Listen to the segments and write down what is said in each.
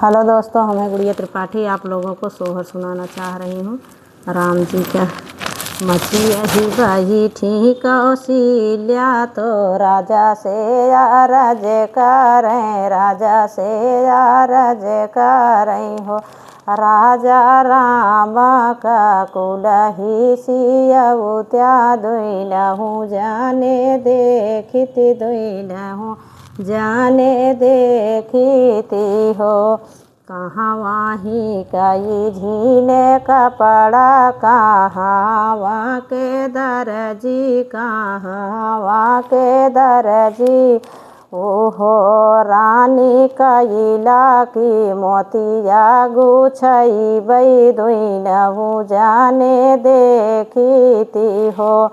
Hello दोस्तों, मैं गुड़िया त्रिपाठी आप लोगों को सोहर सुनाना चाह रही हूँ। राम जी का। मछिया ही बाही ठीक कौशल्या तो राजा से अरज करें, राजा से अरज करें हो। राजा राम का कुल ही सियऊ त्या दुईनहु जाने देखित दुईनहु जाने देखती हो। कहाँ वाही कई झीले कपड़ा, कहाँ वहाँ के दर्जी, कहाँ वहाँ के दर्जी। ओहो रानी कैला की मोतिया गुछई बई दुईनहु जाने देखती हो।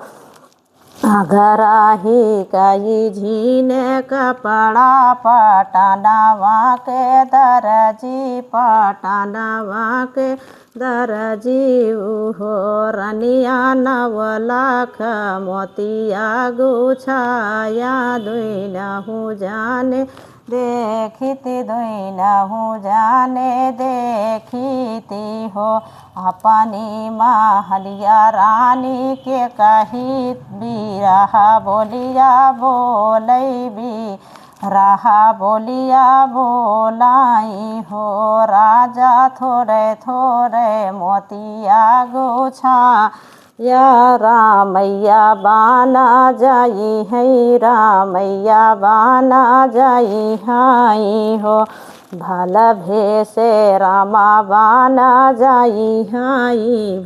अगराही कई झीन कपड़ा, पटनवा के दर्जी, पटनवा के दर्जी। हो रनिया नव लाख मोतिया गुछाया दुईनहु जाने देखिति, दुईनहु जाने देखिति हो। अपनी महलिया रानी के कही बिरहा बोलिया बोलई भी, रहा बोलिया बोलाई हो। राजा थोड़े थोड़े मोतिया गुछा या रामैया बाना जाई है, रामैया बाना जाई हाई हो। भल भेसे रामा बाना जाई हाई,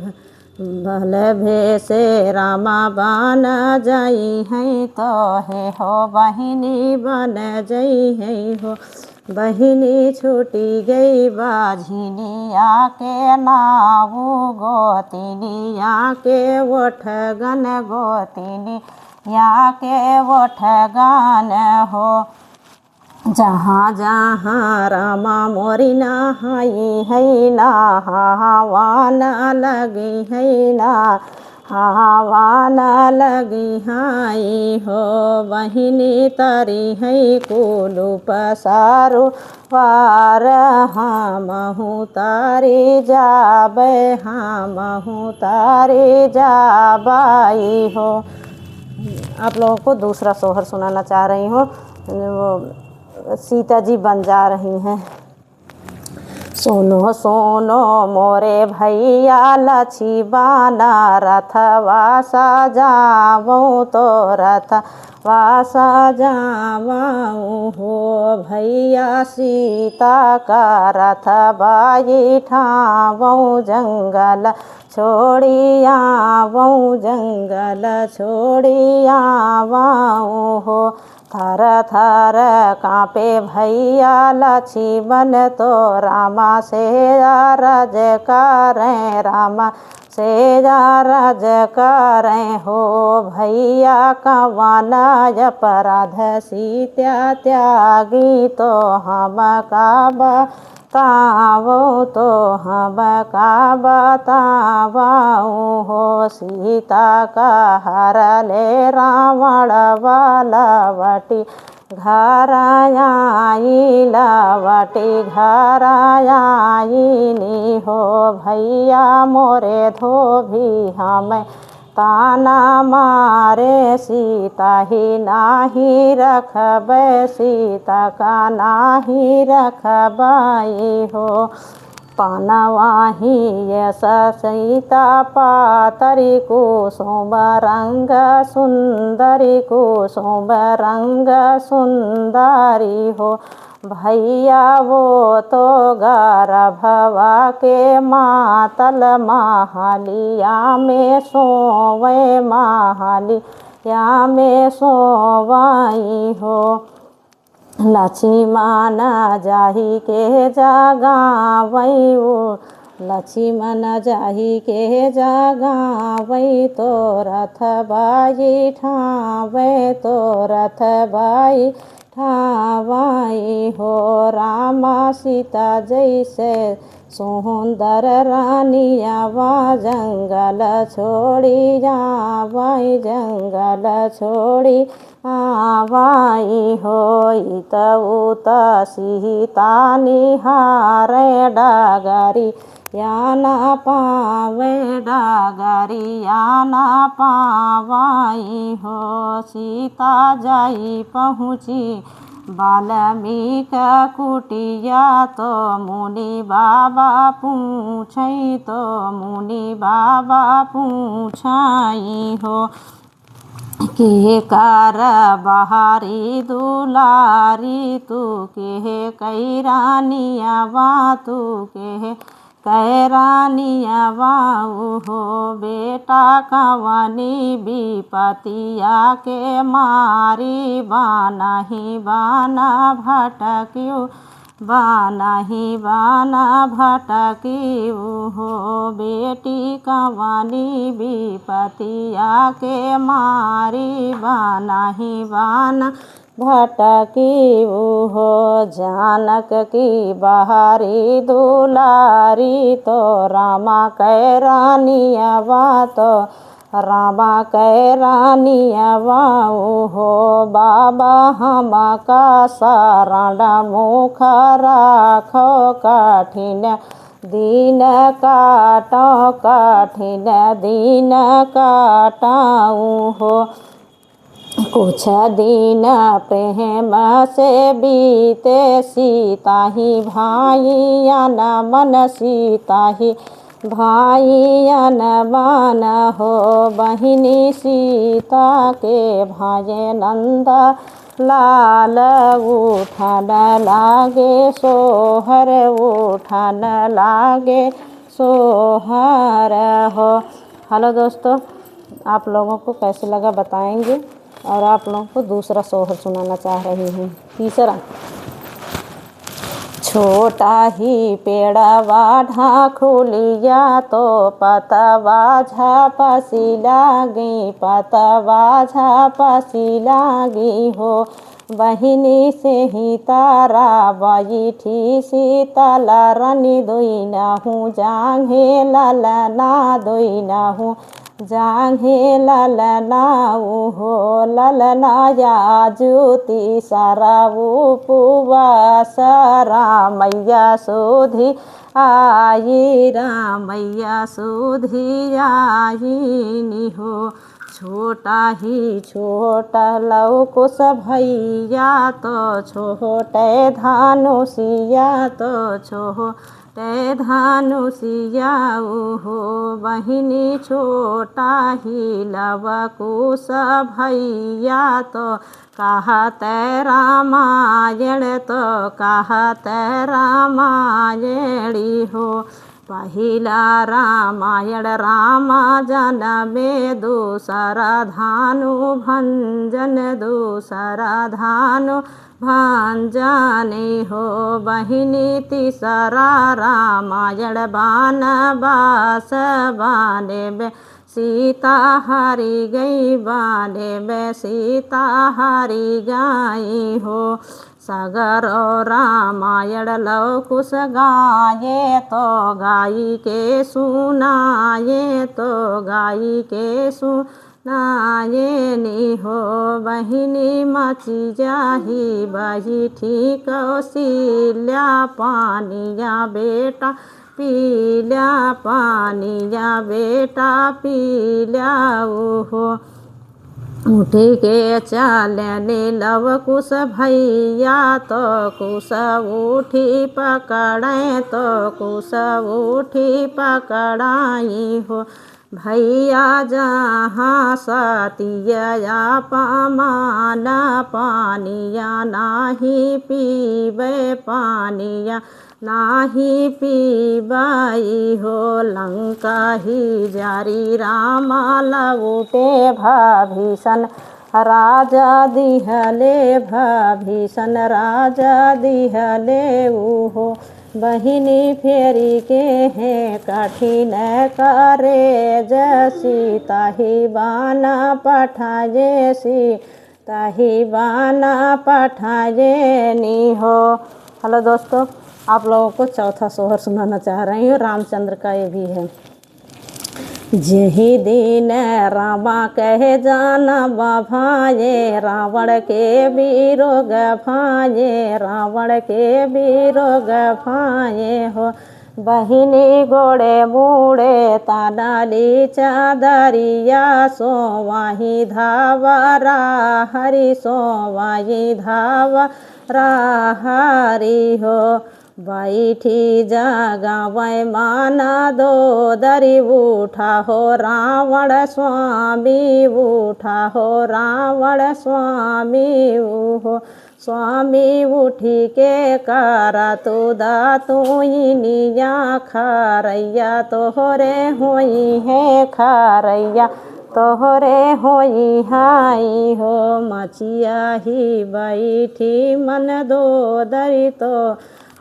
भल भेसे रामा बाना जाई है तो हे हो बहिनी बन जई है हो। बहिनी छूटी गई बाझिनिया के नाऊ, गोतिनिया के ओठगन, गोतिनिया के ओठगन हो। जहाँ जहाँ रामा मोरी नहाई है, नहावा न लगी है, नहावा न लगी हाई हो। बहिनी तरी है कुलू पसारू पार, हमहु तारी जाबे, हमहु तारी जाबाई हो। आप लोगों को दूसरा सोहर सुनाना चाह रही हूँ। वो सीता जी बन जा रही हैं। सोनो सोनो मोरे भैया लक्ष्मण, रथवा सजाऊँ तो रथवा सजाऊँ हो। भैया सीता का रथ बैठाऊँ, जंगल छोड़ी आवऊँ, जंगल छोड़ी आवऊँ हो। थर थर काँपे भैया लक्ष्मण तो रामा से अरज करें, रामा से अरज करें हो। भैया कवन अपराध सीता त्यागी तो हम का बतावो, तो हम का बतावो हो। सीता का हर ले रावण लवटी घर आई, लवटी घर आईनी हो। भैया मोरे धोबी हमें ताना मारे, सीता ही नाही रखबै, सीता का नाही रखबाई हो। पानवाही यस सीता पातरी कुसुम रंग सुंदरी, कुसुम रंग सुंदरी हो। भैया वो तो गर्भवा के मातल, महलिया में सोवे, महलिया में सोवाई हो। लक्ष्मण जाही के जगावई, लक्ष्मण जाही के जगावई तो रथ बैठावे, तो रथ ठावाई हो। रामा सीता जैसे सुंदर रानिया वा जंगल छोड़ी जावाई, जंगल छोड़ी आवाई हो। इत उत सीता निहारे डगरी या ना पावे, डगरी या ना पावाई हो। सीता जाई पहुँची वाल्मीकि कुटिया, तो मुनि बाबा पूछई, तो मुनि बाबा पूछाई हो। के कर बहारी दुलारी, तू के कई रानिया वा, तू के कई रानिया वाऊ हो। बेटा कवनी विपतिया के मारी, बानहि बाना भटक्यू, बानहि बाना भटक्यू हो। बेटी कवनी विपतिया के मारी, बानहि बाना भटक्यू हो। जानक की बहारी दुलारी, तो रामा कै रानिया वा, तो रामा कै रानिया वाऊ हो। बाबा हम का शरण मुख राखो, कठिन दीन काटो, कठिन दीन काटाऊ हो। कुछ दिन प्रेम से बीते, सीता ही भाइयन मन, सीता ही भाइयन मन हो। बहिनी सीता के भाई नंद लाल, उठन लागे सोहर, उठन लागे सोहर हो। हेलो दोस्तों, आप लोगों को कैसे लगा बताएंगे, और आप लोगों को दूसरा सोहर सुनाना चाह रही हूँ। तीसरा, छोटा ही पेड़वा ढाकुलिया, तो पतवा झापसी लागी, पतवा झापसी लागी हो। बहिनी से ही तारा बैठी शीतल रनी, दोइनहु जांघे ललना, दोइनहु जांघे ललनाऊ हो। ललनाया ज्योति सराऊ उपवास, रामैया सुधी आई, रामैया सुधी आई हो। छोटा ही छोटा लवकुश भैया, तो छोटे धानुषिया, तो छोटे धनुषिया हो। बहिनी छोटा ही लवकुश भैया, तो कहते रामायण, तो कहते रामायणी हो। पहिला रामायण राम जनमे, दूसरा धानु भंजन, दूसरा धानु भंजनी हो। बहिनी तीसरा रामायण बनवास, बाने में सीता हारी गई, बाने में सीता हारी गई हो। सगर रामायण लवकुश गाये, तो गाई के सुनाये, तो गाई के सुनाये नी हो। बहिनी मची जाही बैठी कौशल्या, पानिया बेटा पील्या, पानिया बेटा पील्या हो। उठ के चलने लवकुश भैया, तो कुश उठी पकड़े, तो कुश उठी पकड़ाई हो। भैया जहाँ सतिया पमान, पानिया नाही पीबे, पानिया नाही पीबाई हो। लंका ही जारी रामा लौटे, भीषण राजा दिहले, भीषण राजा दिहले हो। बहिनी फेरी के हैं कठिन करे, सीता ही बाना पठाए, ताही बाना पठाए नी हो। हेलो दोस्तों, आप लोगों को चौथा सोहर सुनाना चाह रही हूँ। रामचंद्र का ये भी है। जही दिन रामा कहे जाना बभाए, रावण के बीरो गभाए, रावण के बीरो गभाए हो। बहिनी गोड़े बूढ़े तानाली चादरिया, सो वाही धावा हरि, सो वाही धावा हरि हो। बैठी जगावै माना दो दरी, उठा हो रावण स्वामी, उठा हो रावण स्वामी हो। स्वामी उठी के करा तू दातुइनिया, खारैया तोहरे होई है, खारैया तोहरे होई हाई हो। मचिया ही बैठी मन दो दरी, तो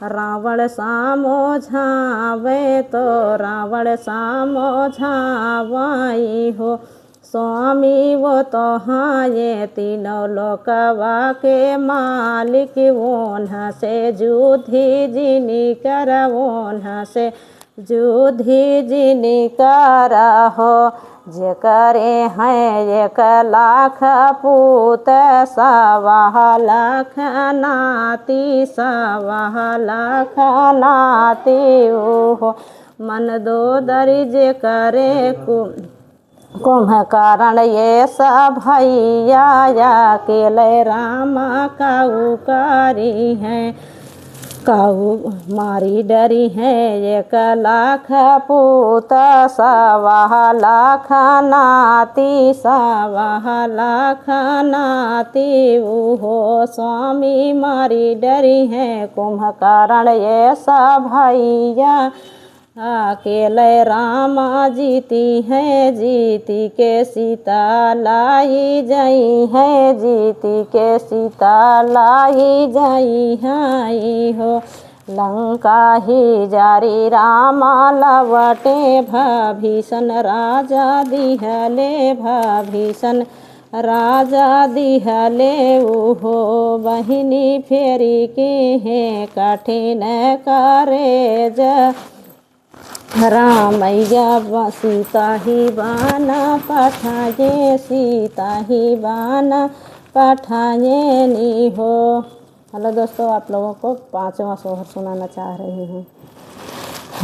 रावण सामो झावे, तो रावण सामो झावाई हो। स्वामी वो तो हाँ ये तीनों लोकवा के मालिक, ओन्हा से जुधी जिनी कर, ओन्हा से जुधी जिनी कर हो। जे करे हैं 1,00,000 पूत, 1,25,00,000 नाती, 1,25,00,000 नाती हो। मन दो दरी जे करे कुंभकर्ण ये सब भैया, अकेले रामा काऊ करी हैं, काऊ मारी डरी है। 1,00,000 पूत, 1,25,00,000 नाती, 1,25,00,000 नाती हो। स्वामी मारी डरी है कुंभकर्ण ये सब भैया, अकेले रामा जीती है, जीती के सीता लाई जाई है, जीती के सीता लाई जाई हाई हो। लंका ही जारी रामा लवटे, भीषण राजा दिहले, भीषण राजा दिहले हो। बहिनी फेरी के हैं कठिन कारेज, रामैया सीता ही बाना पठाए, सीता ही बाना पठाए नी हो। हेलो दोस्तों, आप लोगों को 5वां सोहर सुनाना चाह रही हूँ।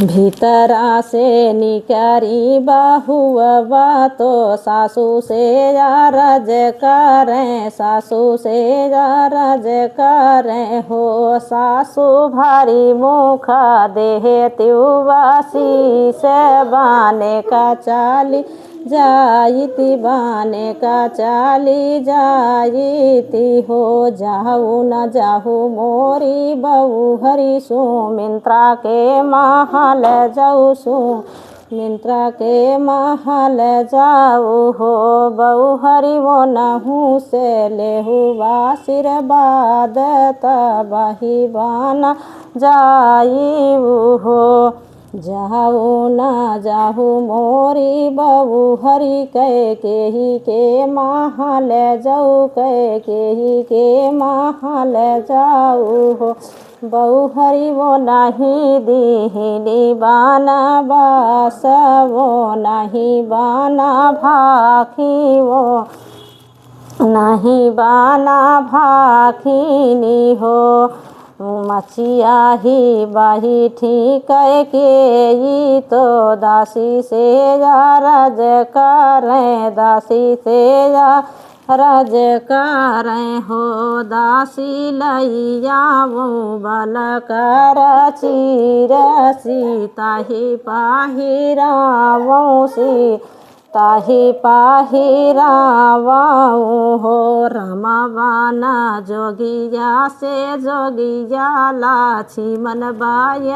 भीतरा से निकारी बहुआ, तो सासू से रज करें, सासू से रज करें हो। सासू भारी मुख देह त्युवासी, से बाने का चाली जाइती, बाने का चाली जाइती हो। जाहू न जाहू मोरी बहू हरी, सुमित्रा के महल जाऊ, सुमित्रा के महल जाऊ हो। बहू हरी वो नहू से लेहू आशीर्वाद, तबही बाना जाई हो। जाहू न जाहू मोरी बहू हरी, कह के ही के महल जाऊ, कह के ही के महल जाऊ हो। बहू हरी वो नहीं दीहिनी बाना बास, वो नहीं बाना भाखी, वो नहीं बाना भाखिनी हो। मचिया ही बाही ठीक के, तो दासी से रज करें, दासी से रज करें हो। दासी लैया वो बल कर चीर, सीता ही पाहिरावो, सीता ही पाहिरावो हो। रमावाना जोगिया से जोगिया, लक्ष्मण बाय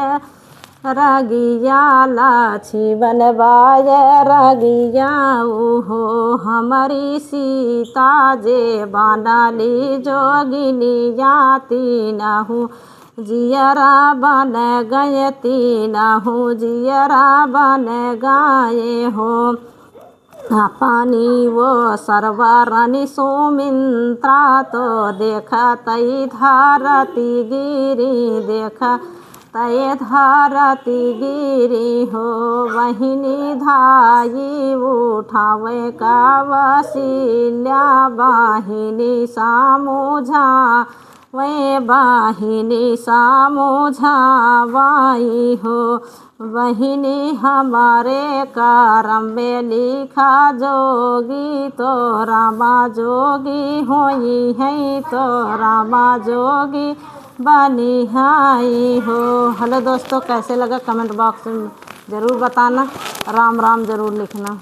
रगिया, लक्ष्मण बाय रगिया हो। हमारी सीता जे बनाली जोगिनिया, तीनहु जियरा बन गए, तीनहु जियरा बन गए हो। पानी वो सरवरनि सुमिंत्रा तो देखा तई धारती गिरी, देखा तय धारती गिरी हो। बहिनी धाई उठावे का वसील्या, बाहिनी सामुझा वे बाहिनी सामुझावाई हो। बहिनी हमारे करम में लिखा जोगी, तो रामा जोगी होई है, तो रामा जोगी बनी हाई हो। हेलो दोस्तों, कैसे लगा कमेंट बॉक्स में ज़रूर बताना। राम राम ज़रूर लिखना।